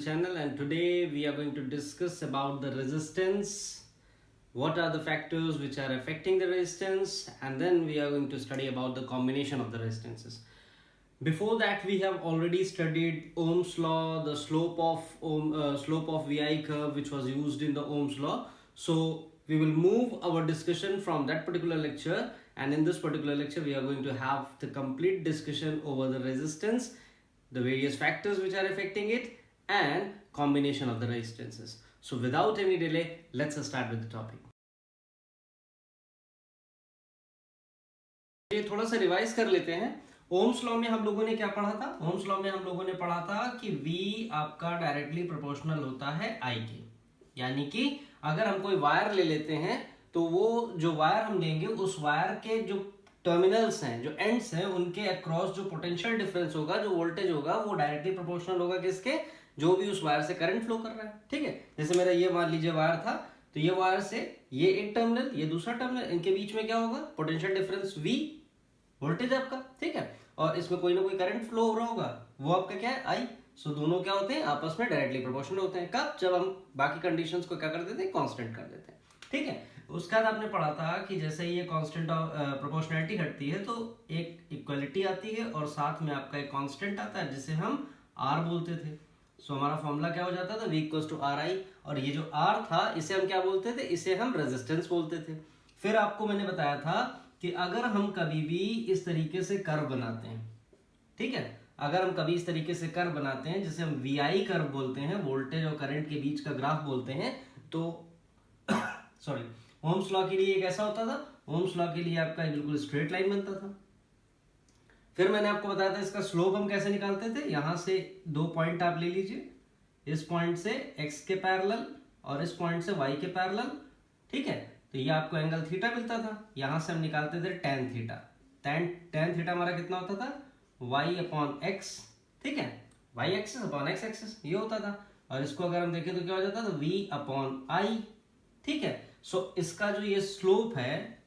channel, and today we are going to discuss about the resistance, what are the factors which are affecting the resistance, and then we are going to study about the combination of the resistances. Before that, we have already studied Ohm's law, the slope of VI curve which was used in the Ohm's law. So we will move our discussion from that particular lecture, and in this particular lecture we are going to have the complete discussion over the resistance, the various factors which are affecting it, and combination of the resistances. So without any delay, let's start with the topic. ये थोड़ा सा revise कर लेते हैं. Ohm's law में हम लोगों ने क्या पढ़ा था? ओम्स लॉ में हम लोगों ने पढ़ा था कि V आपका डायरेक्टली प्रोपोर्शनल होता है I के. यानी कि अगर हम कोई वायर ले लेते हैं तो वो जो वायर हम लेंगे उस वायर के जो टर्मिनल्स हैं, जो एंड्स हैं, उनके अक्रॉस जो पोटेंशियल डिफरेंस होगा, जो वोल्टेज होगा, वो डायरेक्टली प्रोपोर्शनल होगा किसके? जो भी उस वायर से करंट फ्लो कर रहा है. ठीक है, जैसे मेरा ये मान लीजिए वायर था, तो ये वायर से ये एक टर्मिनल, ये दूसरा टर्मिनल, इनके बीच में क्या होगा? पोटेंशियल डिफरेंस V, वोल्टेज आपका. ठीक है, और इसमें कोई ना कोई करंट फ्लो हो रहा होगा, वो आपका क्या है? I. सो दोनों क्या होते हैं? आपस में डायरेक्टली प्रोपोर्शनल होते हैं. कब? जब हम बाकी कंडीशंस को क्या कर देते हैं? कांस्टेंट कर देते हैं. ठीक है, उसके बाद आपने पढ़ा था कि जैसे ये कांस्टेंट ऑफ प्रोपोर्शनैलिटी घटती है तो एक इक्वलिटी आती है और साथ में आपका एक कांस्टेंट आता है जिसे हम R बोलते थे. सो हमारा फॉर्मूला क्या हो जाता था? V equals to RI. और ये जो R था इसे हम क्या बोलते थे? इसे हम रेजिस्टेंस बोलते थे. फिर आपको मैंने बताया था कि अगर हम कभी भी इस तरीके से कर्व बनाते हैं, ठीक है, अगर हम कभी इस तरीके से कर्व बनाते हैं जिसे हम VI कर्व बोलते हैं, वोल्टेज और करंट के बीच का ग्राफ बोलते हैं, तो सॉरी, ओम्स लॉ के लिए एक ऐसा होता था. ओम्स लॉ के लिए आपका बिल्कुल स्ट्रेट लाइन बनता था. फिर मैंने आपको बताया था इसका स्लोप हम कैसे निकालते थे. यहां से दो पॉइंट आप ले लीजिए, इस पॉइंट से x के पैरेलल और इस पॉइंट से y के पैरेलल. ठीक है, तो ये आपको एंगल थीटा मिलता था. यहां से हम निकालते थे tan थीटा. tan थीटा हमारा कितना होता था? y upon x. ठीक है, y axis upon x axis ये होता था. और इसको अगर हम देखें तो क्या हो जाता था? v upon i. ठीक है, सो इसका जो ये स्लोप है,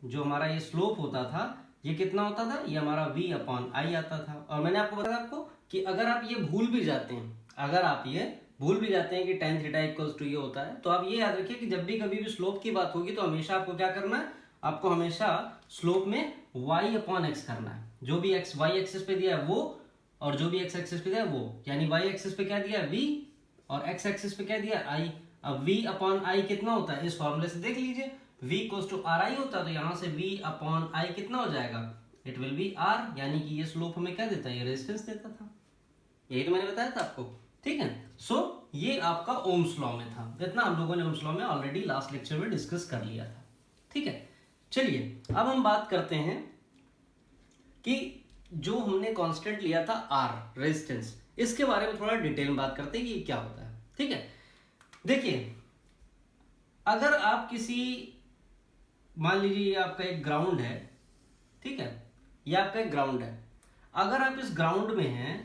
जो हमारा ये स्लोप होता था, ये कितना होता था? ये हमारा v अपॉन i आता था. और मैंने आपको बताया आपको कि अगर आप ये भूल भी जाते हैं, अगर आप ये भूल भी जाते हैं कि tan थीटा इक्वल्स टू ये होता है, तो आप ये याद रखिए कि जब भी कभी भी स्लोप की बात होगी तो हमेशा आपको क्या करना है? आपको हमेशा स्लोप में y अपॉन x करना है. जो भी x y एक्सिस पे दिया है वो, और जो भी x एक्सिस पे दिया है वो. यानी y एक्सिस पे क्या दिया है? v, और x एक्सिस पे क्या दिया है? i. अब v अपॉन i कितना होता है? इस फॉर्मूले से देख लीजिए, v इक्वल्स टू RI होता है, तो यहां से v अपॉन i कितना हो जाएगा? It will B R. यानी कि ये स्लोप हमें क्या देता है? ये रेजिस्टेंस देता था. यही तो मैंने बताया था आपको. ठीक है, सो ये आपका ओम्स लॉ में था. इतना हम लोगों ने ओम्स लॉ में ऑलरेडी लास्ट लेक्चर में डिस्कस कर लिया था. ठीक है, चलिए अब हम बात करते हैं कि जो हमने कांस्टेंट लिया था R, रेजिस्टेंस, इसके बारे में थोड़ा डिटेल में बात करते हैं कि क्या होता है. ठीक है, देखिए, अगर आप किसी, मान लीजिए ये आपका एक ग्राउंड है. ठीक है, ये आपका एक ग्राउंड है. अगर आप इस ग्राउंड में हैं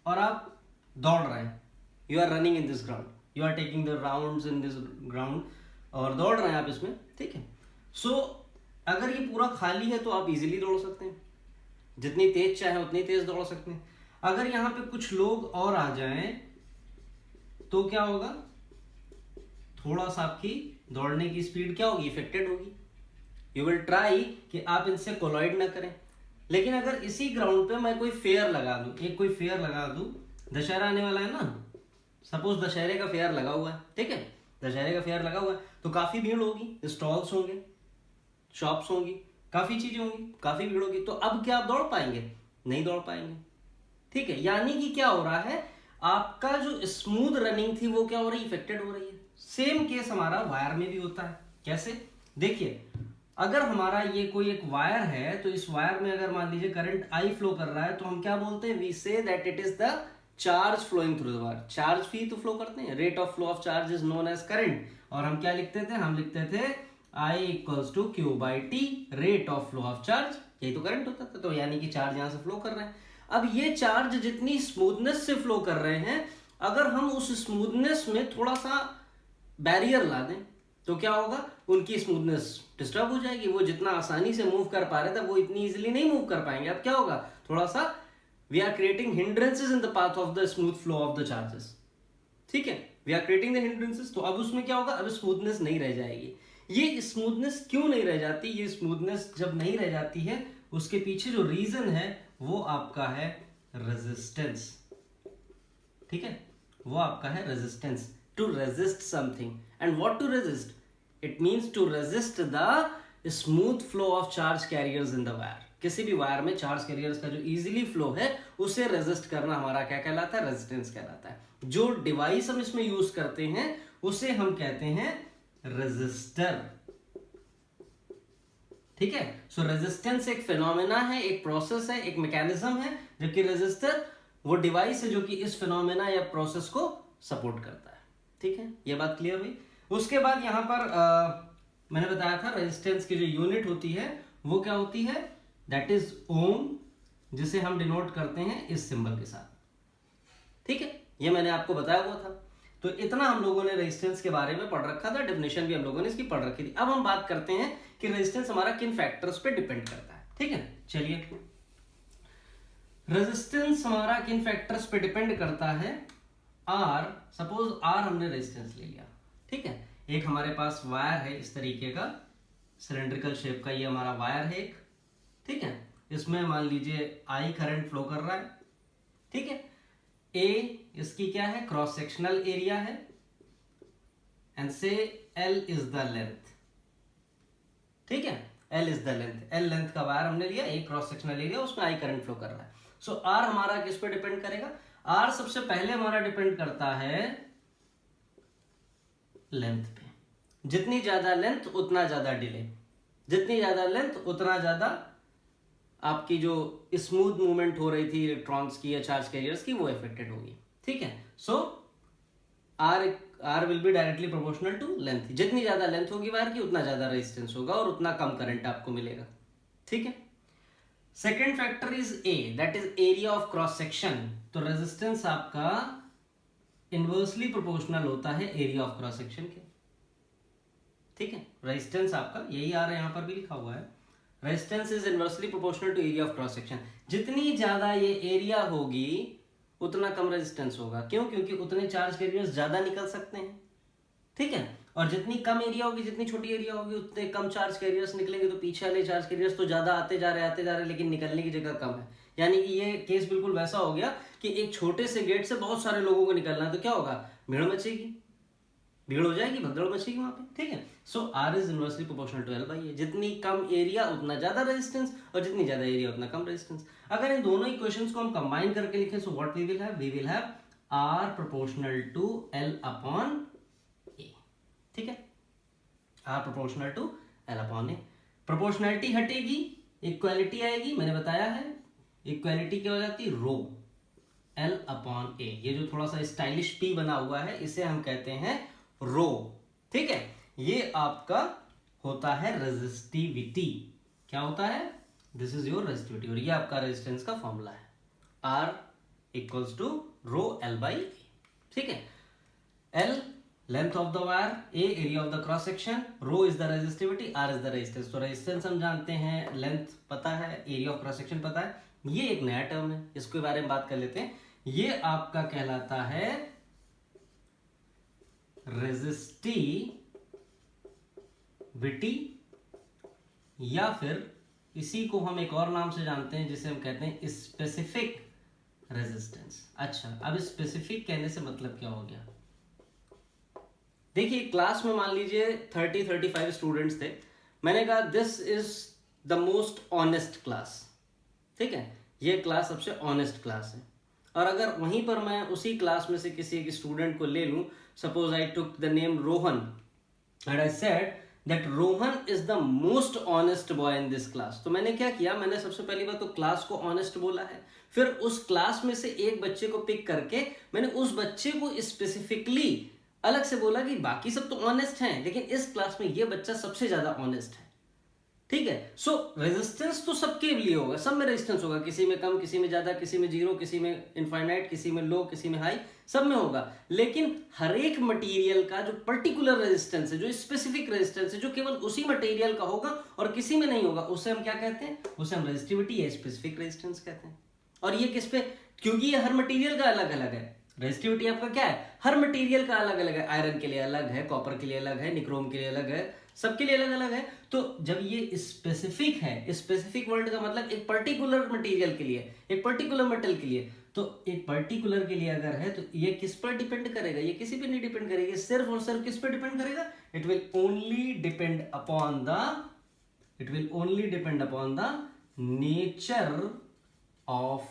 और आप दौड़ रहे हैं, you are running in this ground, you are taking the rounds in this ground, और दौड़ रहे हैं आप इसमें. ठीक है, सो अगर ये पूरा खाली है तो आप इजीली दौड़ सकते हैं, जितनी तेज चाहे उतनी तेज दौड़ सकते हैं. अगर यहाँ पे कुछ लोग और आ जाएं तो क्या होगा? थोड़ा सा आपकी दौड़ने की स्पीड क्या होगी? इफेक्टेड होगी. यू विल ट्राई कि आप इनसे कोलाइड ना करें. लेकिन अगर इसी ग्राउंड पे मैं कोई फेयर लगा दूं, एक कोई फेयर लगा दूं, दशहरा आने वाला है ना, सपोज दशहरे का फेयर लगा हुआ है. ठीक है, दशहरे का फेयर लगा हुआ है तो काफी भीड़ होगी, स्टॉल्स होंगे, शॉप्स होंगी, काफी चीजें होंगी, काफी भीड़ होगी. तो अब क्या आप दौड़ पाएंगे? नहीं दौड़ पाएंगे. ठीक है, यानी कि क्या हो रहा है? आपका जो स्मूथ रनिंग थी वो क्या हो रही है? इफेक्टेड हो रही है. सेम केस हमारा वायर में भी होता है. कैसे? देखिए, अगर हमारा ये कोई एक वायर है तो इस वायर में अगर मान लीजिए करंट I फ्लो कर रहा है तो हम क्या बोलते हैं? We say that it is the charge flowing through the wire. Charge भी तो फ्लो करते हैं. Rate of flow of charge is known as current. और हम क्या लिखते थे? हम लिखते थे I equals to Q by T, rate of flow of charge. यही तो करंट होता था. तो यानी कि चार्ज यहां से फ्लो कर रहे हैं. अब ये चार्ज जितनी स्मूथनेस से फ्लो कर रहे हैं, अगर हम उस स्मूथनेस में थोड़ा सा बैरियर ला दें तो क्या होगा? उनकी स्मूथनेस डिस्टर्ब हो जाएगी. वो जितना आसानी से मूव कर पा रहे थे वो इतनी इजीली नहीं मूव कर पाएंगे. अब क्या होगा? थोड़ा सा we are creating hindrances in the path of the smooth flow of the charges. ठीक है, we are creating the hindrances. तो अब उसमें क्या होगा, अब स्मूथनेस नहीं रह जाएगी। ये स्मूथनेस क्यों नहीं रह जाती, ये स्मूथनेस जब नहीं रह जाती है उसके पीछे जो रीजन है वो आपका है रेजिस्टेंस। ठीक है, वो आपका है resistance, to resist something. And what to resist, it means to resist the smooth flow of charge carriers in the wire. किसी भी वायर में चार्ज कैरियर्स का जो इजीली फ्लो है उसे रेजिस्ट करना हमारा क्या कहलाता है, रेजिस्टेंस कहलाता है। जो डिवाइस हम इसमें यूज करते हैं उसे हम कहते हैं रेजिस्टर। ठीक है, सो रेजिस्टेंस एक फिनोमेना है, एक प्रोसेस है, एक मैकेनिज्म है, जबकि रेजिस्टर वो डिवाइस है जो कि इस फिनोमेना या प्रोसेस को सपोर्ट करता है। ठीक है, ये बात क्लियर हुई। उसके बाद यहां पर मैंने बताया था रेजिस्टेंस की जो यूनिट होती है वो क्या होती है, दैट इज ओम, जिसे हम डिनोट करते हैं इस सिंबल के साथ। ठीक है, ये मैंने आपको बताया हुआ था। तो इतना हम लोगों ने रेजिस्टेंस के बारे में पढ़ रखा था, डेफिनेशन भी हम लोगों ने इसकी पढ़ रखी थी। अब हम बात करते हैं कि रेजिस्टेंस हमारा किन फैक्टर्स पे डिपेंड करता है। ठीक है, चलिए, रेजिस्टेंस हमारा किन फैक्टर्स पे डिपेंड करता है। आर, सपोज आर हमने रेजिस्टेंस ले लिया। ठीक है, एक हमारे पास वायर है इस तरीके का, सिलेंड्रिकल शेप का, ये हमारा वायर है एक। ठीक है, इसमें मान लीजिए आई करंट फ्लो कर रहा है। ठीक है, ए इसकी क्या है, क्रॉस सेक्शनल एरिया है, एंड से एल इज द लेंथ। ठीक है, L is the length, L length का वायर हमने लिया, एक क्रॉस सेक्शनल एरिया, उसमें आई करंट फ्लो कर रहा है। सो आर हमारा किस पे डिपेंड करेगा, आर सबसे पहले हमारा डिपेंड करता है लेंथ पे। जितनी ज्यादा लेंथ उतना ज्यादा डिले, जितनी ज्यादा लेंथ उतना ज्यादा आपकी जो स्मूथ मूवमेंट हो रही थी इलेक्ट्रॉन्स की या चार्ज कैरियर्स की वो इफेक्टेड होगी। ठीक है, so R will be directly proportional to length. जितनी ज्यादा लेंथ होगी वायर की उतना ज्यादा रेजिस्टेंस होगा और उतना कम करंट आपको मिलेगा। ठीक है, second factor is a, that is area of cross section. तो रेजिस्टेंस आपका इनवर्सली प्रोपोर्शनल होता है एरिया ऑफ क्रॉस सेक्शन के। ठीक है, रेजिस्टेंस आपका यही आ रहा है, यहां पर भी लिखा हुआ है, resistance is inversely proportional to area of cross section. जितनी ज्यादा ये एरिया होगी उतना कम रेजिस्टेंस होगा। क्यों, क्योंकि उतने चार्ज कैरियर्स ज्यादा निकल सकते हैं। ठीक है, और जितनी कम एरिया होगी, जितनी छोटी एरिया होगी, उतने कम चार्ज कैरियर्स निकलेंगे। तो पीछे वाले चार्ज कैरियर्स तो ज्यादा आते जा रहे, लेकिन निकलने की जगह कम है। यानी कि ये केस बिल्कुल वैसा हो गया कि एक छोटे से गेट से बहुत सारे लोगों को निकलना है, तो क्या होगा, भीड़ मचेगी, भीड़ हो जाएगी, भगदड़ मचेगी वहां पे। ठीक है, so R is inversely proportional to L by A. जितनी कम एरिया उतना ज्यादा रेजिस्टेंस, और जितनी ज्यादा एरिया उतना कम रेजिस्टेंस। अगर इन दोनों इक्वेशंस को हम कंबाइन करके लिखें, so what we will have R proportional to L upon A. ठीक है, R proportional to L upon A. Proportionality हटेगी, इक्वालिटी आएगी। मैंने बताया है इक्वालिटी क्या हो जाती है, रो एल अपॉन ए। ये जो थोड़ा सा स्टाइलिश पी बना हुआ है इसे हम कहते हैं रो। ठीक है, ये आपका होता है रेजिस्टिविटी। क्या होता है, दिस इज योर रेजिस्टिविटी, और ये आपका रेजिस्टेंस का फॉर्मूला है, R equals to rho L by A. ठीक है, L length of the wire, A area of the cross section, rho is the resistivity, R is the resistance. तो resistance हम जानते हैं, लेंथ पता है, एरिया ऑफ क्रॉस सेक्शन पता है। ये एक नया टर्म है, इसके बारे में बात कर लेते हैं। ये आपका कहलाता है रेजिस्टिविटी, या फिर इसी को हम एक और नाम से जानते हैं जिसे हम कहते हैं स्पेसिफिक रेजिस्टेंस। अच्छा, अब स्पेसिफिक कहने से मतलब क्या हो गया, देखिए क्लास में मान लीजिए 30-35 स्टूडेंट्स थे। मैंने कहा this is the most honest class. ठीक है, ये क्लास सबसे ऑनेस्ट क्लास है। और अगर वहीं पर मैं उसी क्लास में से किसी एक स्टूडेंट को ले लूं, suppose I took the name Rohan and I said that Rohan is the most honest boy in this class. तो मैंने क्या किया, मैंने सबसे पहली बार तो क्लास को ऑनेस्ट बोला है, फिर उस क्लास में से एक बच्चे को पिक करके मैंने उस बच्चे को स्पेसिफिकली अलग से बोला कि बाकी सब तो ऑनेस्ट हैं, लेकिन इस क्लास में ये बच्चा सबसे ज्यादा ऑनेस्ट है। ठीक है, सो रेजिस्टेंस तो सबके लिए होगा, सब में रेजिस्टेंस होगा, किसी में कम, किसी में ज्यादा, किसी में जीरो, किसी में इनफाइनाइट, किसी में लो, किसी में हाई, सब में होगा। लेकिन हर एक मटेरियल का जो पर्टिकुलर रेजिस्टेंस है, जो स्पेसिफिक रेजिस्टेंस है, जो केवल उसी मटेरियल का होगा और किसी में नहीं होगा, उसे हम क्या कहते हैं, उसे हम रेजिस्टिविटी या स्पेसिफिक रेजिस्टेंस कहते हैं। और ये किस पे, क्योंकि ये हर मटेरियल का अलग अलग है। रेजिस्टिविटी आपका क्या है, हर मटेरियल का अलग अलग है। आयरन के लिए अलग है, कॉपर के लिए अलग है, निक्रोम के लिए अलग है, सबके लिए अलग अलग है। तो जब ये स्पेसिफिक है, स्पेसिफिक वर्ड का मतलब एक पर्टिकुलर मटेरियल के लिए, एक पर्टिकुलर मेटल के लिए, तो एक पर्टिकुलर के लिए अगर है तो ये किस पर डिपेंड करेगा, ये किसी पे नहीं डिपेंड करेगा, सिर्फ और सिर्फ किस पर डिपेंड करेगा, it will only depend upon the nature of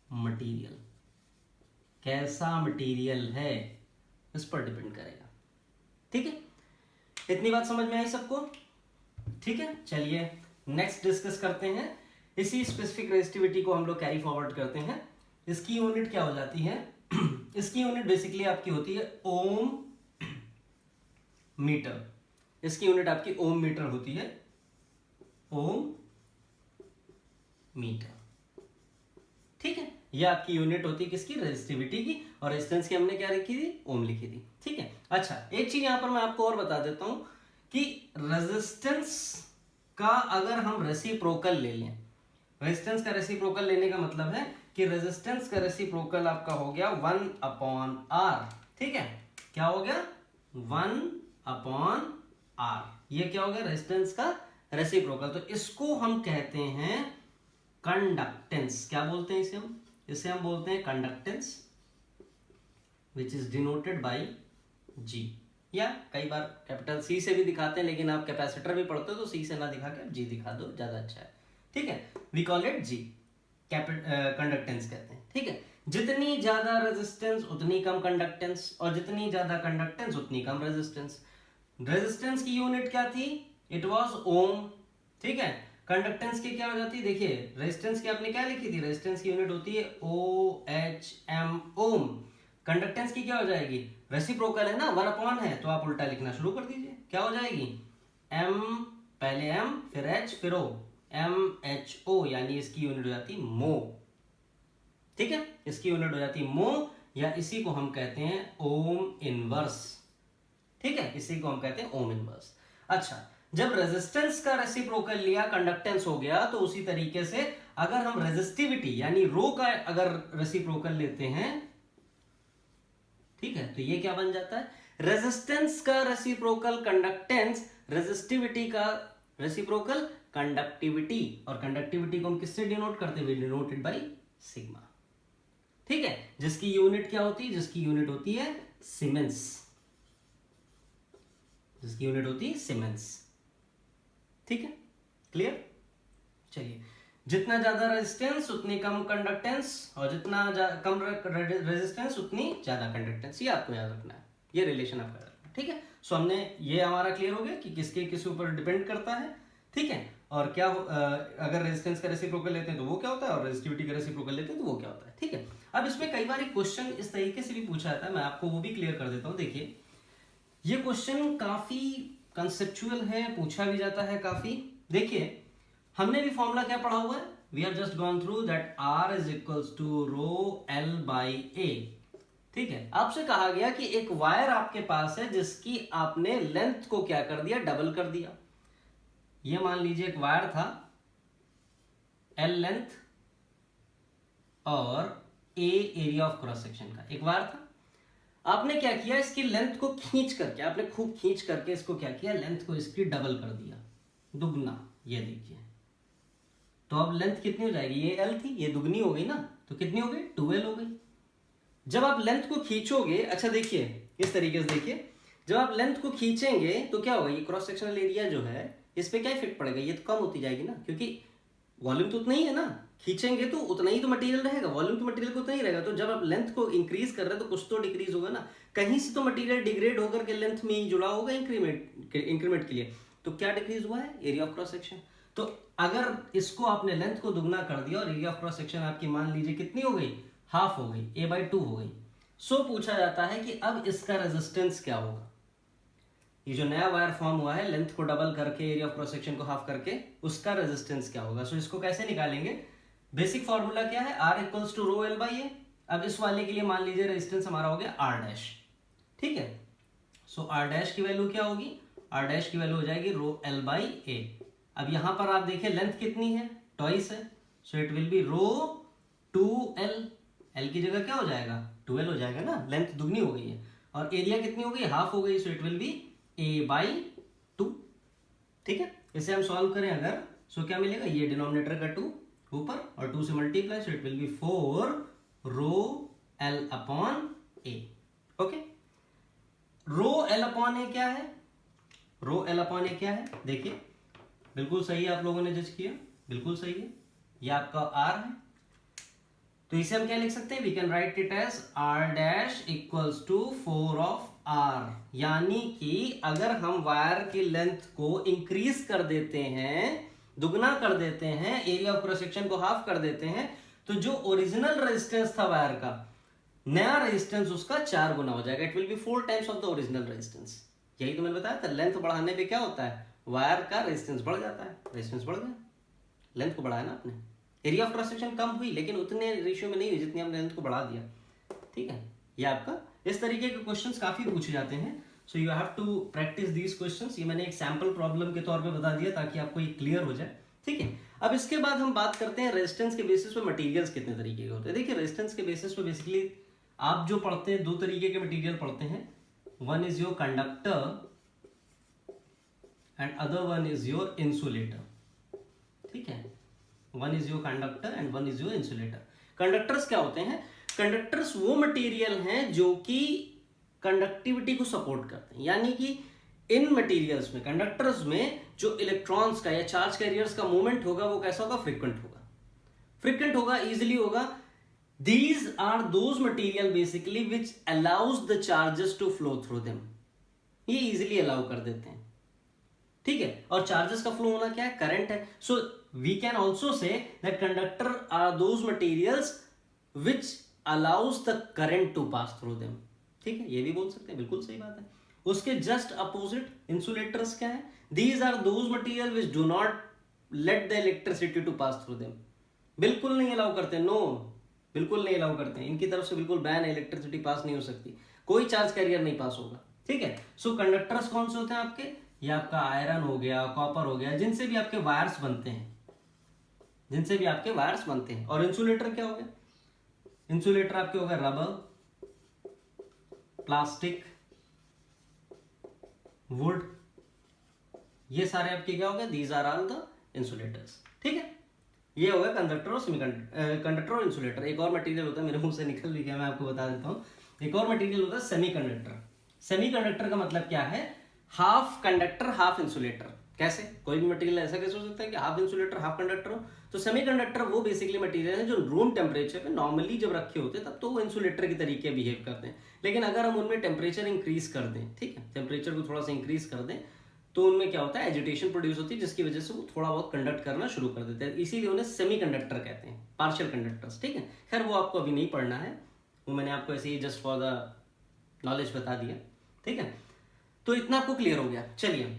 material. कैसा मटेरियल है इस पर डिपेंड करेगा। ठीक है, इतनी बात समझ में आई सबको? ठीक है, चलिए नेक्स्ट डिस्कस करते हैं। इसी स्पेसिफिक रेजिस्टिविटी को हम लोग कैरी फॉरवर्ड करते हैं। इसकी यूनिट क्या हो जाती है? इसकी यूनिट बेसिकली आपकी होती है ओम मीटर। इसकी यूनिट आपकी ओम मीटर होती है, ओम मीटर। ठीक है, ये आपकी यूनिट होती है किसकी, रेजिस्टिविटी की, और रेजिस्टेंस की हमने क्या लिखी थी, ओम लिखी थी। ठीक है, अच्छा एक चीज यहां पर मैं आपको और बता देता हूं कि रेजिस्टेंस का अगर हम रेसिप्रोकल ले लें, रेजिस्टेंस का रेसिप्रोकल लेने का मतलब है कि रेजिस्टेंस का रेसिप्रोकल आपका हो गया 1/r। ठीक है, क्या हो गया, 1/r। ये क्या हो गया, रेजिस्टेंस का रेसिप्रोकल। तो इसको हम कहते हैं कंडक्टेंस। क्या बोलते हैं इसे हम बोलते हैं conductance, which is denoted by G, या कई बार कैपिटल C से भी दिखाते हैं, लेकिन आप कैपेसिटर भी पढ़ते हो तो C से ना दिखा के G दिखा दो, ज्यादा अच्छा है। ठीक है, we call it G, conductance कहते हैं। ठीक है, जितनी ज्यादा रेजिस्टेंस उतनी कम कंडक्टेंस, और जितनी ज्यादा कंडक्टेंस उतनी कम रेजिस्टेंस। रेजिस्टेंस की यूनिट क्या थी, इट वाज ओम। ठीक है, कंडक्टेंस की क्या हो जाती है, देखिए रेजिस्टेंस की आपने क्या लिखी थी, रेजिस्टेंस की यूनिट होती है OHM, ओम। कंडक्टेंस की क्या हो जाएगी, रेसिप्रोकल है ना, 1/, है तो आप उल्टा लिखना शुरू कर दीजिए। क्या हो जाएगी, M, पहले M फिर H फिर O, MHO, यानी इसकी यूनिट हो जाती मो। ठीक है, इसकी यूनिट हो जाती मो, या इसी को हम कहते हैं ओम इनवर्स। ठीक है, इसी को हम कहते हैं ओम इनवर्स। अच्छा, जब रेजिस्टेंस का रेसिप्रोकल लिया कंडक्टेंस हो गया, तो उसी तरीके से अगर हम रेजिस्टिविटी यानी रो का अगर रेसिप्रोकल लेते हैं, ठीक है, तो ये क्या बन जाता है, रेजिस्टेंस का रेसिप्रोकल कंडक्टेंस, रेजिस्टिविटी का रेसिप्रोकल कंडक्टिविटी, और कंडक्टिविटी को हम किससे डिनोट करते हैं, डिनोटेड बाय सिग्मा। ठीक है, जिसकी यूनिट क्या होती है, जिसकी यूनिट होती है सीमेंस, जिसकी यूनिट होती है सीमेंस। ठीक है, क्लियर? चलिए, जितना ज्यादा रेजिस्टेंस उतनी कम कंडक्टेंस, और जितना कम रेजिस्टेंस उतनी ज्यादा कंडक्टेंस, ये आपको याद रखना है, ये रिलेशन आपका याद रखना है। ठीक है, सो हमने ये हमारा क्लियर हो गया कि किसके ऊपर डिपेंड करता है। ठीक है, और क्या अगर रेजिस्टेंस का रेसिप्रोकल लेते हैं तो वो क्या होता है, और रेजिस्टिविटी का रेसिप्रोकल लेते हैं तो वो क्या होता है। ठीक है, अब इसमें कई बार एक क्वेश्चन इस तरीके से भी पूछा जाता है, मैं आपको वो भी क्लियर कर देता हूँ। देखिए, ये क्वेश्चन काफी कंसेप्चुअल है, पूछा भी जाता है काफी। देखिए, हमने भी फॉर्मूला क्या पढ़ा हुआ है, we have just gone through that R is equals to rho L by A। ठीक है, आपसे कहा गया कि एक वायर आपके पास है जिसकी आपने लेंथ को क्या कर दिया, डबल कर दिया। ये मान लीजिए एक वायर था, L लेंथ और A area of cross section का एक वायर था। आपने क्या किया, इसकी लेंथ को खींच करके, आपने खूब खींच करके इसको क्या किया, लेंथ को इसकी डबल कर दिया, दुगना। ये देखिए, तो अब लेंथ कितनी हो जाएगी, ये L थी, ये दुगनी हो गई ना, तो कितनी हो गई, 2L हो गई। जब आप लेंथ को खींचोगे, अच्छा देखिए इस तरीके से देखिए, जब आप लेंथ को खींचेंगे तो क्या होगा, ये क्रॉस सेक्शनल एरिया जो है इस पे क्या इफेक्ट पड़ेगा, ये तो कम होती जाएगी ना, क्योंकि वॉल्यूम तो उतना ही है ना, खींचेंगे तो उतना ही तो मटेरियल रहेगा, वॉल्यूम तो मटेरियल को उतना ही रहेगा। तो जब आप लेंथ को इंक्रीज कर रहे हैं तो कुछ तो डिक्रीज होगा ना, कहीं से तो मटेरियल डिग्रेड होकर के लेंथ में ही जुड़ा होगा इंक्रीमेंट के लिए। तो क्या डिक्रीज हुआ है, एरिया ऑफ क्रॉस सेक्शन। तो अगर इसको आपने लेंथ को दुगना कर दिया और एरिया ऑफ क्रॉस सेक्शन आपकी मान लीजिए कितनी हो गई, हाफ हो गई, A/2 हो गई। सो पूछा जाता है कि अब इसका रेजिस्टेंस क्या होगा। ये जो नया वायर फॉर्म हुआ है, लेंथ को डबल करके एरिया ऑफ क्रॉस सेक्शन को हाफ करके, उसका रेजिस्टेंस क्या होगा। सो इसको कैसे निकालेंगे, बेसिक फॉर्मूला क्या है, R equals to rho L by A। अब इस वाले के लिए मान लीजिए रेजिस्टेंस हमारा हो गया R'। ठीक है, सो R' की वैल्यू क्या होगी, R' की वैल्यू हो जाएगी रो L बाई A। अब यहां पर आप देखिए लेंथ कितनी है, ट्वाइस है, so it will be rho 2l, l की जगह क्या हो जाएगा 2l हो जाएगा ना, लेंथ दुगनी हो गई है और एरिया कितनी हो गई हाफ हो गई, सो इट विल बी a/2। ठीक है, इसे हम सॉल्व करें अगर, सो क्या मिलेगा, ये डिनोमिनेटर का 2 ऊपर और 2 से multiply, so it will be 4 rho l upon a। Okay, rho l upon a क्या है, रो l अपॉन a क्या है, देखिए बिल्कुल सही है, आप लोगों ने जज किया, बिल्कुल सही है, ये आपका r है। तो इसे हम क्या लिख सकते हैं, we can write it as r dash equals to 4 of r, यानी कि अगर हम वायर की लेंथ को इंक्रीज कर देते हैं, दुगना कर देते हैं, एरिया ऑफ क्रॉस सेक्शन को हाफ कर देते हैं, तो जो ओरिजिनल रेजिस्टेंस था वायर का, नया रेजिस्टेंस उसका 4 गुना हो जाएगा, it will be 4 times of the original resistance. यही तो मैंने बताया था, लेंथ बढ़ाने पे क्या होता है, वायर का रेजिस्टेंस बढ़ जाता है, रेजिस्टेंस बढ़ गया, लेंथ को बढ़ाया ना आपने, एरिया ऑफ क्रॉस सेक्शन कम हुई लेकिन उतने रेशियो में नहीं हुई जितनी हमने लेंथ को बढ़ा दिया। ठीक है, ये आपका इस तरीके के क्वेश्चंस काफी पूछे जाते हैं, so you have to practice these questions. ये मैंने एक सैंपल प्रॉब्लम के तौर पे बता दिया ताकि आपको ये क्लियर हो जाए। ठीक है, अब इसके बाद हम बात करते हैं रेजिस्टेंस के बेसिस पे मटेरियल्स कितने तरीके के होते हैं। देखिए रेजिस्टेंस के बेसिस पे बेसिकली आप जो पढ़ते हैं, 2 तरीके के मटेरियल पढ़ते हैं, one is your conductor and other one is your insulator. ठीक है, one is your conductor and one is your insulator. Conductors क्या होते हैं, कंडक्टर्स वो मटेरियल हैं जो कि कंडक्टिविटी को सपोर्ट करते हैं, यानी कि इन मटेरियल्स में, कंडक्टर्स में जो इलेक्ट्रॉन्स का या चार्ज कैरियर्स का मूवमेंट होगा वो कैसा होगा, फ्रीक्वेंट होगा, फ्रीक्वेंट होगा, इजिली होगा। These are those material basically which allows the charges to flow through them, ये इजिली अलाउ कर देते हैं। ठीक है, और चार्जेस का फ्लो होना क्या है, करंट है। So we can also say that conductor are those materials which allows the current to pass through them. ठीक है, ये भी बोल सकते हैं, बिल्कुल सही बात है। उसके जस्ट अपोजिट इंसुलेटर्स क्या है, these are those material which do not let the electricity to pass through them, बिल्कुल नहीं अलाउ करते, नो बिल्कुल नहीं अलाउ करते हैं, इनकी तरफ से बिल्कुल बैन है, इलेक्ट्रिसिटी पास नहीं हो सकती, कोई चार्ज कैरियर नहीं पास होगा। ठीक है, सो कंडक्टर्स कौन से होते हैं आपके, ये आपका आयरन हो गया, कॉपर हो गया, जिनसे भी आपके वायर्स बनते हैं, जिनसे भी आपके वायर्स बनते हैं। और इंसुलेटर क्या हो गया, इंसुलेटर आपके हो गए रबर, प्लास्टिक, वुड, ये सारे आपके क्या हो गए, these are all the insulators. ठीक है, ये हो गया कंडक्टर और कंडक्टर और इंसुलेटर। एक और मटेरियल होता है, मेरे मुंह से निकल भी गया, मैं आपको बता देता हूँ, एक और मटेरियल होता है सेमीकंडक्टर। सेमीकंडक्टर का मतलब क्या है, हाफ कंडक्टर हाफ इंसुलेटर। कैसे, कोई भी मटेरियल ऐसा कैसे हो सकता है कि हाफ इंसुलेटर हाफ कंडक्टर हो, तो सेमीकंडक्टर वो बेसिकली मटेरियल है जो रूम टेम्परेचर पे नॉर्मली जब रखे होते हैं तब तो वो इंसुलेटर के तरीके बिहेव करते हैं, लेकिन अगर हम उनमें टेम्परेचर इंक्रीज कर दें, ठीक है, टेम्परेचर को थोड़ा सा इंक्रीज कर दें, तो उनमें क्या होता है, एजिटेशन प्रोड्यूस होती है, जिसकी वजह से वो थोड़ा बहुत कंडक्ट करना शुरू कर देते हैं, इसीलिए उन्हें सेमीकंडक्टर कहते हैं, पार्शियल कंडक्टर्स। ठीक है, खैर वो आपको अभी नहीं पढ़ना है, वो मैंने आपको ऐसे ही जस्ट फॉर द नॉलेज बता दिया। ठीक है, तो इतना आपको क्लियर हो गया। चलिए,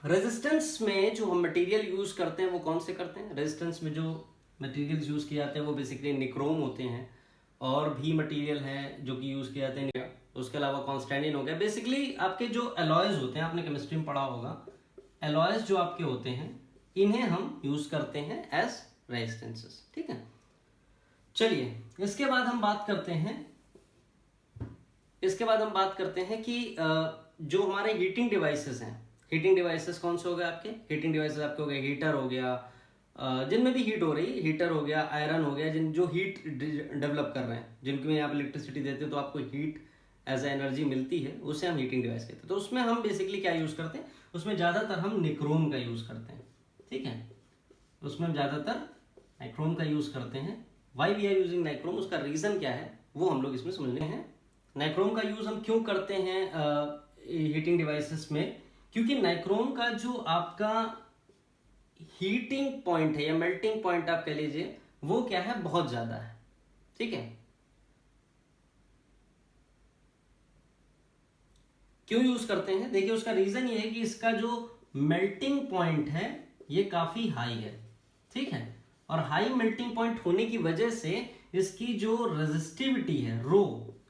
रेजिस्टेंस में जो हम मटेरियल यूज करते हैं वो कौन से करते हैं, रेजिस्टेंस में जो मटेरियल्स यूज किए जाते हैं वो बेसिकली निक्रोम होते हैं, और भी मटेरियल हैं जो कि यूज किए जाते हैं, उसके अलावा कॉन्स्टेंटिन हो गया। बेसिकली आपके जो एलॉयज होते हैं, आपने केमिस्ट्री में पढ़ा होगा, एलॉयज जो आपके होते हैं इन्हें हम यूज करते हैं एज रेजिस्टेंसेस। ठीक है, चलिए इसके बाद हम बात करते हैं कि जो हमारे हीटिंग डिवाइसेस हैं, हीटिंग डिवाइसेस कौन से हो गए आपके, हीटिंग डिवाइसेस आपके हो गए, हीटर हो गया, जिनमें भी हीट हो रही है, हीटर हो गया, आयरन हो गया, जिन जो हीट डेवलप कर रहे हैं, जिनमें आप इलेक्ट्रिसिटी देते हैं तो आपको हीट एज ए एनर्जी मिलती है, उसे हम हीटिंग डिवाइस कहते हैं। तो उसमें हम बेसिकली क्या यूज करते हैं, उसमें ज्यादातर हम निक्रोम का यूज करते हैं। ठीक है, उसमें हम ज्यादातर नाइक्रोम का यूज करते हैं। Why we are using nichrome, उसका रीजन क्या है वो हम लोग इसमें समझने हैं। नाइक्रोम का यूज हम क्यों करते हैं हीटिंग डिवाइसेस में, क्योंकि नाइक्रोम का जो आपका हीटिंग पॉइंट है या मेल्टिंग पॉइंट आप कह लीजिए, वो क्या है, बहुत ज्यादा है। ठीक है, क्यों यूज करते हैं, देखिए उसका रीजन ये है कि इसका जो मेल्टिंग पॉइंट है ये काफी हाई है। ठीक है, और हाई मेल्टिंग पॉइंट होने की वजह से इसकी जो रेजिस्टिविटी है रो,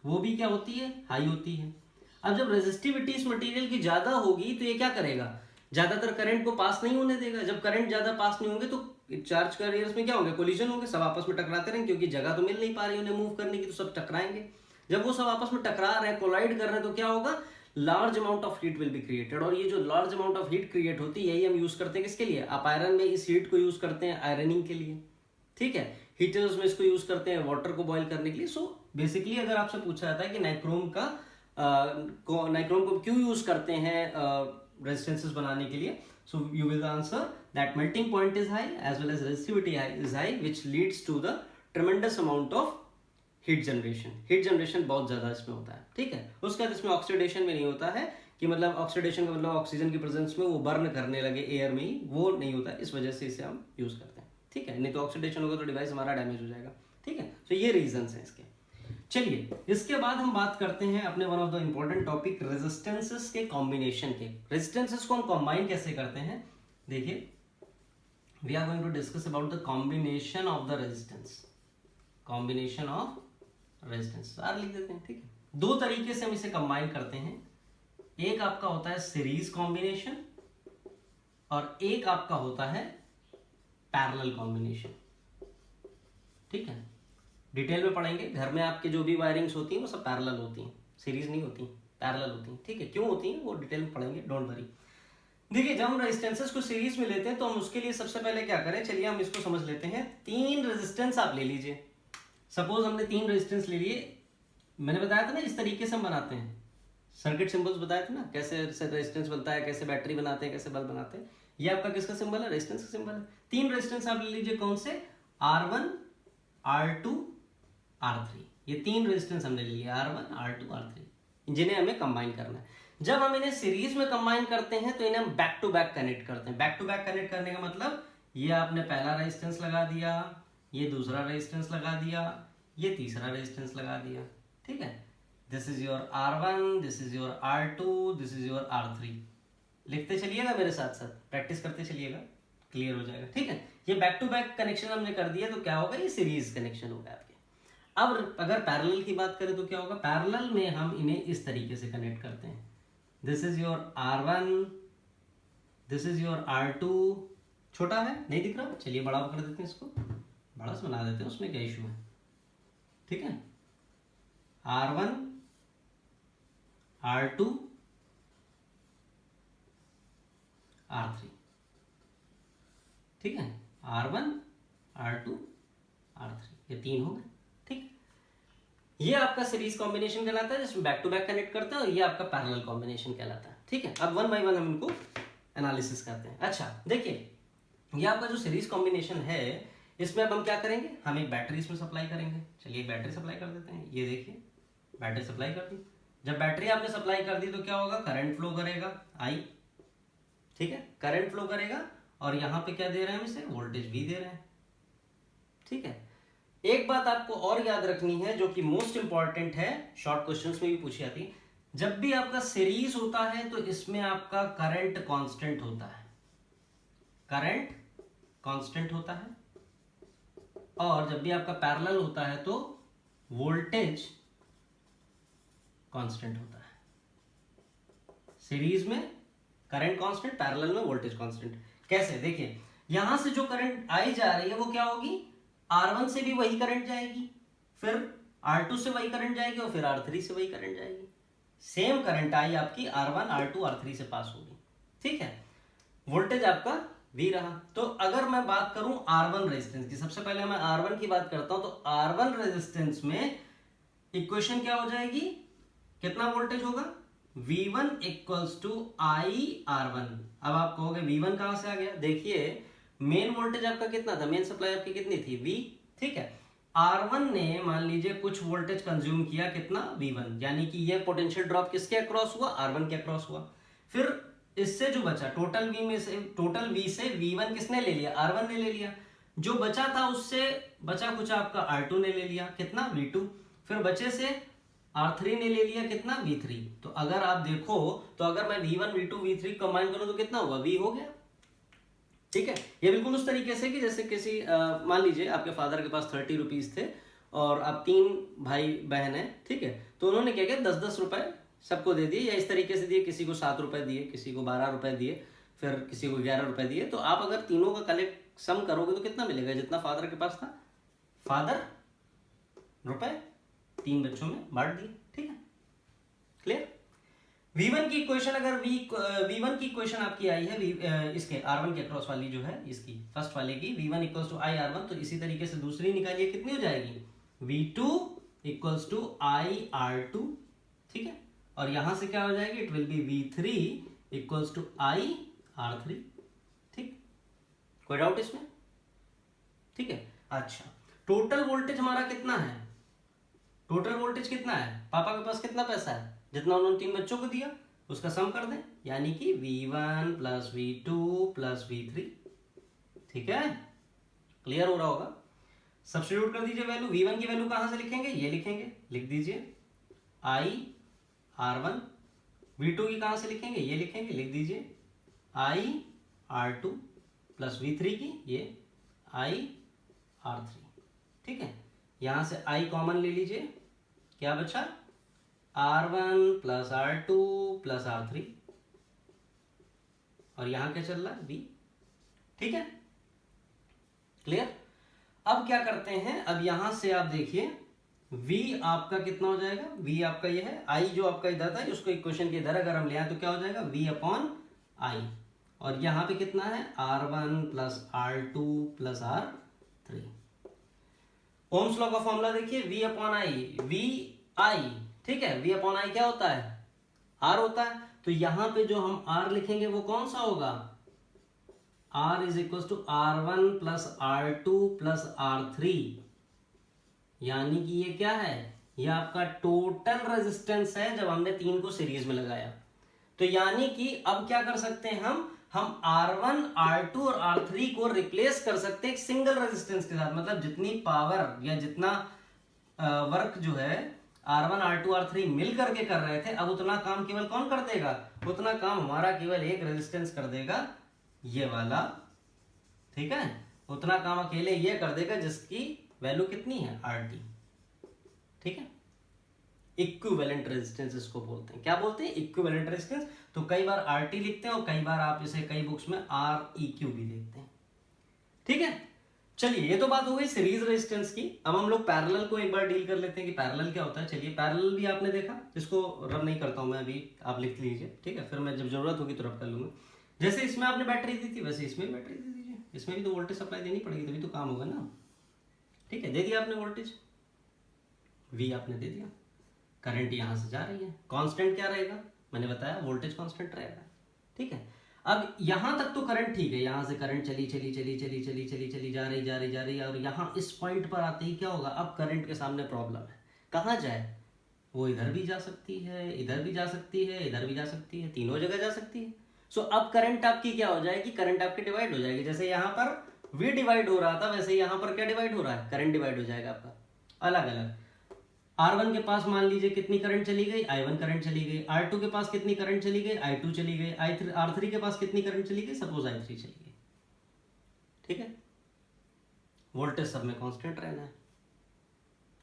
वो भी क्या होती है, हाई होती है। अब जब रेजिस्टिविटी इस मटेरियल की ज्यादा होगी तो ये क्या करेगा, ज्यादातर करंट को पास नहीं होने देगा। जब करंट ज्यादा पास नहीं होंगे तो चार्ज कैरियर्स में क्या होंगे, कोलिजन होंगे, सब आपस में टकराते रहेंगे, क्योंकि जगह तो मिल नहीं पा रही उन्हें मूव करने की, तो सब टकराएंगे। जब वो सब आपस में टकरा रहे हैं, कोलाइड कर रहे हैं, तो क्या होगा, large amount of heat will be created. और ये जो large amount of heat create होती है, यही हम यूज करते हैं किसके लिए, आप आयरन में इस हीट को यूज करते हैं आयरनिंग के लिए, ठीक है। हीटर्स में इसको यूज करते हैं वाटर को बॉईल करने के लिए। सो बेसिकली अगर आपसे पूछा जाता है कि नाइक्रोम को क्यों यूज करते हैं रेजिस्टेंसेस बनाने के लिए, so you will answer that melting point is high as well as resistivity is high, which leads to the tremendous amount of heat generation बहुत ज्यादा इसमें होता है, ठीक है। उसके बाद इसमें ऑक्सीडेशन में नहीं होता है कि मतलब ऑक्सीडेशन का मतलब ऑक्सीजन की प्रेजेंस में वो बर्न करने लगे एयर में ही, वो नहीं होता है, इस वजह से इसे हम यूज करते हैं, ठीक है। नहीं तो ऑक्सीडेशन होगा तो डिवाइस हमारा डैमेज हो जाएगा, ठीक है। तो ये रीजंस हैं इसके। चलिए इसके बाद हम बात करते हैं अपने one of the important topic resistances के कॉम्बिनेशन के। रेजिस्टेंसेस को हम कंबाइन कैसे करते हैं, देखिए we are going to discuss about the combination of the resistance, combination of resistance R लिख देते हैं, ठीक है। दो तरीके से हम इसे कंबाइन करते हैं, एक आपका होता है सीरीज कॉम्बिनेशन और एक आपका होता है पैरेलल कॉम्बिनेशन, ठीक है। डिटेल में पढ़ेंगे, घर में आपके जो भी वायरिंग्स होती हैं वो सब पैरेलल होती हैं, सीरीज नहीं होती, पैरेलल होती हैं, ठीक है। क्यों होती हैं वो डिटेल में पढ़ेंगे, डोंट वरी। देखिए जब हम रेजिस्टेंसेस को सीरीज में लेते हैं तो हम उसके लिए सबसे पहले क्या करें, चलिए हम इसको समझ लेते हैं। 3 रेजिस्टेंस आप ले लीजिए, सपोज हमने 3 रेजिस्टेंस ले लिए, मैंने बताया था ना इस तरीके से हम बनाते हैं, सर्किट सिंबल्स बताए थे ना, कैसे रेजिस्टेंस बनता है, कैसे बैटरी बनाते हैं, कैसे बल्ब बनाते हैं। ये आपका किसका सिंबल है, रेजिस्टेंस का सिंबल है। 3 रेजिस्टेंस आप ले लीजिए, कौन से, R1 R2 R3, ये 3 रेजिस्टेंस हमने ले लिया, R1 R2 R3, जिन्हें हमें कंबाइन करना है। जब हम इन्हें सीरीज में कंबाइन करते हैं तो इन्हें हम बैक टू बैक कनेक्ट करते हैं। बैक टू बैक कनेक्ट करने का मतलब ये आपने पहला रेजिस्टेंस लगा दिया, ये दूसरा रेजिस्टेंस लगा दिया, ये तीसरा रेजिस्टेंस लगा दिया, ठीक है। This is your R1, this is your R2, this is your R3। लिखते चलिएगा मेरे साथ साथ, प्रैक्टिस करते चलिएगा, क्लियर हो जाएगा, ठीक है। ये बैक टू बैक कनेक्शन हमने कर दिया तो क्या होगा, ये सीरीज कनेक्शन होगा आपके। अब अगर पैरेलल की बात करें तो क्या होगा, पैरेलल में हम इन्हें इस तरीके से कनेक्ट करते हैं। This is your R1, this is your R2, छोटा है नहीं दिख रहा, चलिए बड़ा कर देते हैं, इसको बड़ा से बना देते हैं, उसमें क्या इशू है, ठीक है। R1 R2 R3, ठीक है। R1 R2 R3, ये 3 हो गए, ठीक। ये आपका सीरीज कॉम्बिनेशन कहलाता है जिसमें बैक टू बैक कनेक्ट करते हैं, और ये आपका पैरेलल कॉम्बिनेशन कहलाता है, ठीक है। अब 1 बाय 1 हम इनको एनालिसिस करते हैं। अच्छा देखिए, ये आपका जो सीरीज कॉम्बिनेशन है, इसमें अब हम क्या करेंगे, हम एक बैटरी इसमें सप्लाई करेंगे। चलिए एक बैटरी सप्लाई कर देते हैं, ये देखिए बैटरी सप्लाई कर दी। जब बैटरी आपने सप्लाई कर दी तो क्या होगा, करंट फ्लो करेगा I, ठीक है, करंट फ्लो करेगा, और यहाँ पे क्या दे रहे हैं हम इसे, वोल्टेज V दे रहे हैं, ठीक है। एक बात आपको और याद रखनी है जो कि मोस्ट इंपॉर्टेंट है, शॉर्ट क्वेश्चंस में भी पूछी जाती है, जब भी आपका सीरीज होता है तो इसमें आपका करंट कांस्टेंट होता है, करंट कांस्टेंट होता है, और जब भी आपका पैरेलल होता है तो वोल्टेज कांस्टेंट होता है। सीरीज में करंट कांस्टेंट, पैरेलल में वोल्टेज कांस्टेंट। कैसे, देखिए यहां से जो करंट आई जा रही है वो क्या होगी, R1 से भी वही करंट जाएगी, फिर R2 से वही करंट जाएगी, और फिर R3 से वही करंट जाएगी। सेम करंट आई आपकी R1 R2 R3 से पास होगी, ठीक है। वोल्टेज आपका V रहा। तो अगर मैं बात करूं R1 रेजिस्टेंस की, सबसे पहले मैं R1 की बात करता हूं, तो R1 रेजिस्टेंस में इक्वेशन क्या हो जाएगी, कितना वोल्टेज होगा, V1 इक्वल्स टू IR1। अब आप कहोगे V1 कहां से आ गया, देखिए मेन वोल्टेज आपका कितना था, मेन सप्लाई आपकी कितनी थी, V, ठीक है। R1 ने मान लीजिए कुछ वोल्टेज कंज्यूम किया, कितना, V1, यानी कि ये पोटेंशियल ड्रॉप किसके अक्रॉस हुआ, R1 के अक्रॉस हुआ। फिर इससे जो बचा, टोटल V से V1 किसने ले लिया, R1 ने ले लिया। जो बचा था उससे बचा कुछ आपका R2 ने ले लिया, कितना, V2। फिर बचे से R3 ने ले लिया, कितना, V3। तो अगर आप देखो तो अगर मैं V1 V2 V3 कंबाइन करूं तो कितना हुआ, V हो गया, ठीक है। ये बिल्कुल उस तरीके से कि जैसे किसी मान लीजिए आपके फादर के पास 30 रुपीज थे और आप 3 भाई बहन है, ठीक है। तो उन्होंने क्या किया, 10-10 रुपए सबको दे दिए, या इस तरीके से दिए, किसी को 7 रुपए दिए, किसी को 12 रुपए दिए, फिर किसी को 11 रुपए दिए। तो आप अगर तीनों का कलेक्ट सम करोगे तो कितना मिलेगा, जितना फादर के पास था, फादर रुपए 3 बच्चों में बांट दिए। ठीक है, क्लियर। V1 की इक्वेशन अगर V1 की इक्वेशन आपकी आई है इसके R1 के अक्रॉस वाली जो है, इसकी फर्स्ट वाले की V1 equals to I R1, तो इसी तरीके से दूसरी निकालिए, कितनी हो जाएगी, V2 equals to I R2। ठीक है, और यहां से क्या हो जाएगी, it will be V3 equals to I R3। ठीक, कोई डाउट इसमें? ठीक है, अच्छा टोटल वोल्टेज हमारा कितना है, टोटल वोल्टेज कितना है, पापा के पास कितना पैसा है, जितना उन्होंने 3 बच्चों को दिया उसका सम कर दें, यानी कि V1 plus V2 plus V3। ठीक है, क्लियर हो रहा होगा। सब्स्टिट्यूट कर दीजिए वैल्यू, V1 की वैल्यू कहां से लिखेंगे, ये लिखेंगे, लिख दीजिए I R1। V2 की कहां से लिखेंगे, ये लिखेंगे, लिख दीजिए I R2 प्लस V3 की ये I R3। ठीक है, यहां से I कॉमन ले लीजिए, क्या बचा, R1 plus R2 plus R3, और यहां क्या चल रहा है, V। ठीक है, क्लियर। अब क्या करते हैं, अब यहां से आप देखिए V आपका कितना हो जाएगा, V आपका ये है, I जो आपका इधर था उसको इक्वेशन के इधर अगर हम ले आए तो क्या हो जाएगा, V अपॉन I, और यहां पे कितना है, R1 plus R2 plus R3। Ohm's law का फॉर्मूला देखिए, V अपॉन आई, वी आई, ठीक है, V अपॉन आई क्या होता है, R होता है, तो यहां पे जो हम R लिखेंगे वो कौन सा होगा, R is equal to R1 plus R2 plus R3, यानी कि ये क्या है, ये आपका टोटल रेजिस्टेंस है जब हमने 3 को सीरीज में लगाया। तो यानी कि अब क्या कर सकते हैं हम R1, R2 और R3 को रिप्लेस कर सकते हैं एक सिंगल रेजिस्टेंस के साथ, मतलब जितनी पावर या जितना वर्क जो है R1, R2, R3 मिल करके कर रहे थे, अब उतना काम केवल कौन कर देगा, उतना काम हमारा केवल एक रेजिस्टेंस कर देगा, ये वाला। ठीक है, उतना काम अकेले ये कर देगा जिसकी वैल्यू कितनी है, RT। ठीक है, इक्विवेलेंट रेजिस्टेंस इसको बोलते हैं, क्या बोलते हैं, इक्विवेलेंट रेजिस्टेंस। तो कई बार RT लिखते हैं और कई बार आप इसे कई बुक्स में REQ भी देखते हैं। ठीक है, चलिए ये तो बात हो गई सीरीज रेजिस्टेंस की। अब हम लोग पैरेलल को एक बार डील कर लेते हैं कि पैरेलल क्या होता है। चलिए पैरेलल भी आपने देखा, इसको रब नहीं करता हूं मैं अभी, आप लिख लीजिए। ठीक है, फिर मैं जब जरूरत होगी तो रब कर लूंगा। जैसे इसमें आपने बैटरी दी थी वैसे इसमें बैटरी दे दीजिए, इसमें भी तो वोल्टेज सप्लाई देनी पड़ेगी तभी तो काम होगा ना। ठीक है, दे दिया आपने वोल्टेज, V आपने दे दिया, करंट यहां से जा रही है, कांस्टेंट क्या रहेगा, मैंने बताया वोल्टेज कांस्टेंट रहेगा। ठीक है, अब यहां तक तो करंट ठीक है, यहां से करंट चली जा रही, और यहां इस पॉइंट पर आते ही क्या होगा, अब करंट के सामने प्रॉब्लम है, कहां जाए, वो इधर भी जा सकती है, इधर भी जा सकती है, इधर भी जा सकती है, तीनों जगह जा सकती है। सो अब करंट आपकी क्या हो जाएगी, करंट आपकी डिवाइड हो जाएगी। जैसे यहाँ पर V डिवाइड हो रहा था वैसे यहाँ पर क्या डिवाइड हो रहा है, करंट डिवाइड हो जाएगा आपका अलग अलग। R1 के पास मान लीजिए कितनी करंट चली गई, I1 करंट चली गई, R2 के पास कितनी करंट चली गई, I2 चली गई, R3 के पास कितनी करंट चली गई, सपोज I3 चली गई। ठीक है, वोल्टेज सब में कांस्टेंट रहना है,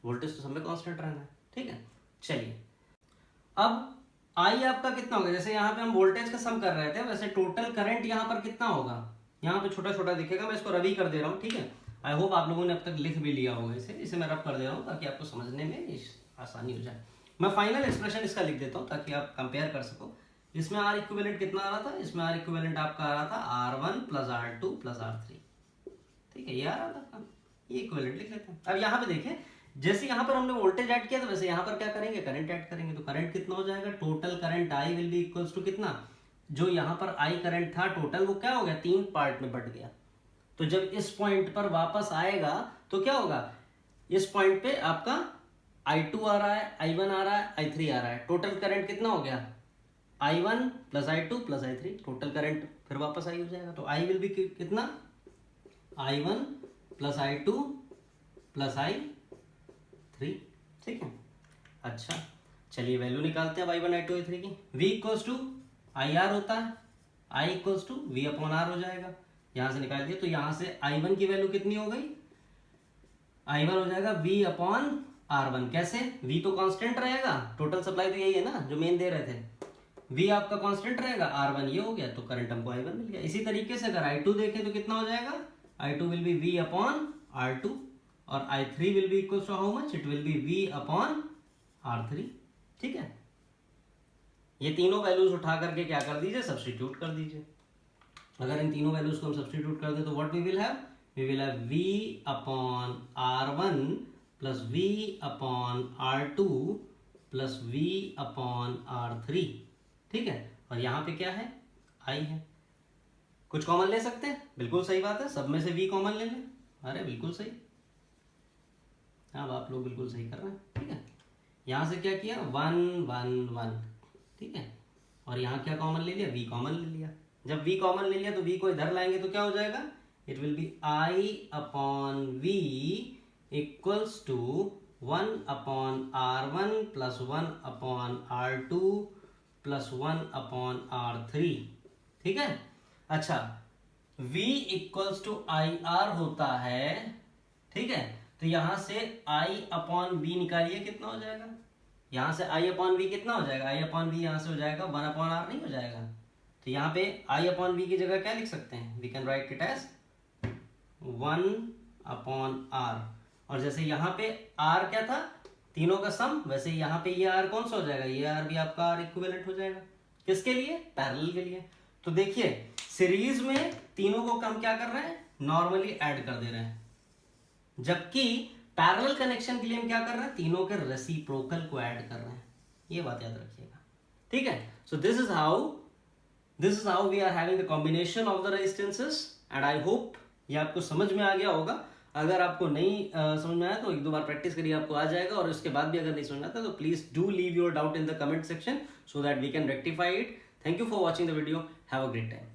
वोल्टेज तो सब में कांस्टेंट रहना है। ठीक है, चलिए अब I आपका कितना होगा, जैसे यहाँ पे हम वोल्टेज का सम कर रहे थे वैसे टोटल करंट यहाँ पर कितना होगा, यहाँ पे छोटा छोटा दिखेगा, मैं इसको रबी कर दे रहा हूँ। ठीक है, आई होप आप लोगों ने अब तक लिख भी लिया होगा इसे मैं रब कर दे रहा हूँ ताकि आपको समझने में आसानी हो जाए। मैं फाइनल एक्सप्रेशन इसका लिख देता हूँ ताकि आप कंपेयर कर सको। इसमें R इक्विवेलेंट कितना आ रहा था, इसमें R इक्विवेलेंट आपका आ रहा था R1 plus R2 plus R3। ठीक है, ये आ रहा था, ये इक्विवेलेंट लिख लेते हैं। अब यहाँ पे देखें, जैसे यहाँ पर हमने वोल्टेज ऐड किया था वैसे यहाँ पर क्या करेंगे, करंट ऐड करेंगे। तो करंट कितना हो जाएगा, total current I will be equals to कितना, जो यहाँ पर I करंट था टोटल वो क्या हो गया, 3 पार्ट में बट गया। तो जब इस पॉइंट पर वापस आएगा तो क्या होगा, इस पॉइंट पे आपका I2 आ रहा है, I1 आ रहा है, I3 आ रहा है, टोटल करंट कितना हो गया, I1 plus I2 plus I3, total current फिर वापस आई हो जाएगा। तो I विल बी कितना, I1 plus I2 plus I3। ठीक है, अच्छा चलिए वैल्यू निकालते हैं I1 I2 I3 की। V इक्वल्स टू IR होता है, I equals to V upon R हो जाएगा, यहां से निकाल दिया। तो यहां से I1 की वैल्यू कितनी हो गई, I1 हो जाएगा V अपॉन R1। कैसे, V तो कांस्टेंट रहेगा, टोटल सप्लाई तो यही है ना जो मेन दे रहे थे, V आपका कांस्टेंट रहेगा, R1 ये हो गया, तो करंट हमको I1 मिल गया। इसी तरीके से अगर I2 देखें तो कितना हो जाएगा, I2 will be V upon R2 और I3 will be equals to how much? It will be V upon R3. ठीक है, ये तीनों वैल्यूज उठा करके क्या कर दीजिए, सब्स्टिट्यूट कर दीजिए. अगर इन तीनों वैल्यूज को हम सब्स्टिट्यूट कर दे तो what we will have V upon R1 plus V upon R2 plus V upon R3. ठीक है, और यहाँ पे क्या है, I है. कुछ कॉमन ले सकते हैं, बिल्कुल सही बात है, सब में से V कॉमन ले लें. अरे बिल्कुल सही, अब आप लोग बिल्कुल सही कर रहे हैं. ठीक है, यहाँ से क्या किया, 1 1 1. ठीक है, और यहाँ क्या कॉमन ले लिया, V कॉमन ले लिया. जब V कॉमन ले लिया तो V को इधर लाएंगे तो क्या हो जाएगा, it will be I upon V equals to 1 upon R1 plus 1 upon R2 plus 1 upon R3. ठीक है, अच्छा, V इक्वल्स टू IR होता है. ठीक है, तो यहां से I अपॉन V निकालिए, कितना हो जाएगा, यहां से I अपॉन V कितना हो जाएगा, I अपॉन V यहां से हो जाएगा 1 अपॉन R नहीं हो जाएगा. तो यहाँ पे I अपॉन V की जगह क्या लिख सकते हैं, we can write it as 1 upon R. और जैसे यहाँ पे R क्या था, तीनों का सम, वैसे यहाँ पे ये R कौन सा हो जाएगा, ये R भी आपका R इक्विवेलेंट हो जाएगा. किसके लिए, पैरेलल के लिए. तो देखिए सीरीज में तीनों को हम क्या कर रहे हैं, नॉर्मली ऐड कर दे रहे हैं, जबकि पैरेलल कनेक्शन के लिए हम क्या कर रहे हैं, तीनों के रेसिप्रोकल को ऐड कर रहे हैं. ये बात याद रखिएगा. ठीक है, so this is how we are having the combination of the resistances. And I hope ये आपको समझ में आ गया होगा. अगर आपको नहीं समझ में आया तो एक दो बार प्रैक्टिस करिए, आपको आ जाएगा. और उसके बाद भी अगर नहीं समझ में आता तो please do leave your doubt in the comment section so that we can rectify it. Thank you for watching the video. Have a great time.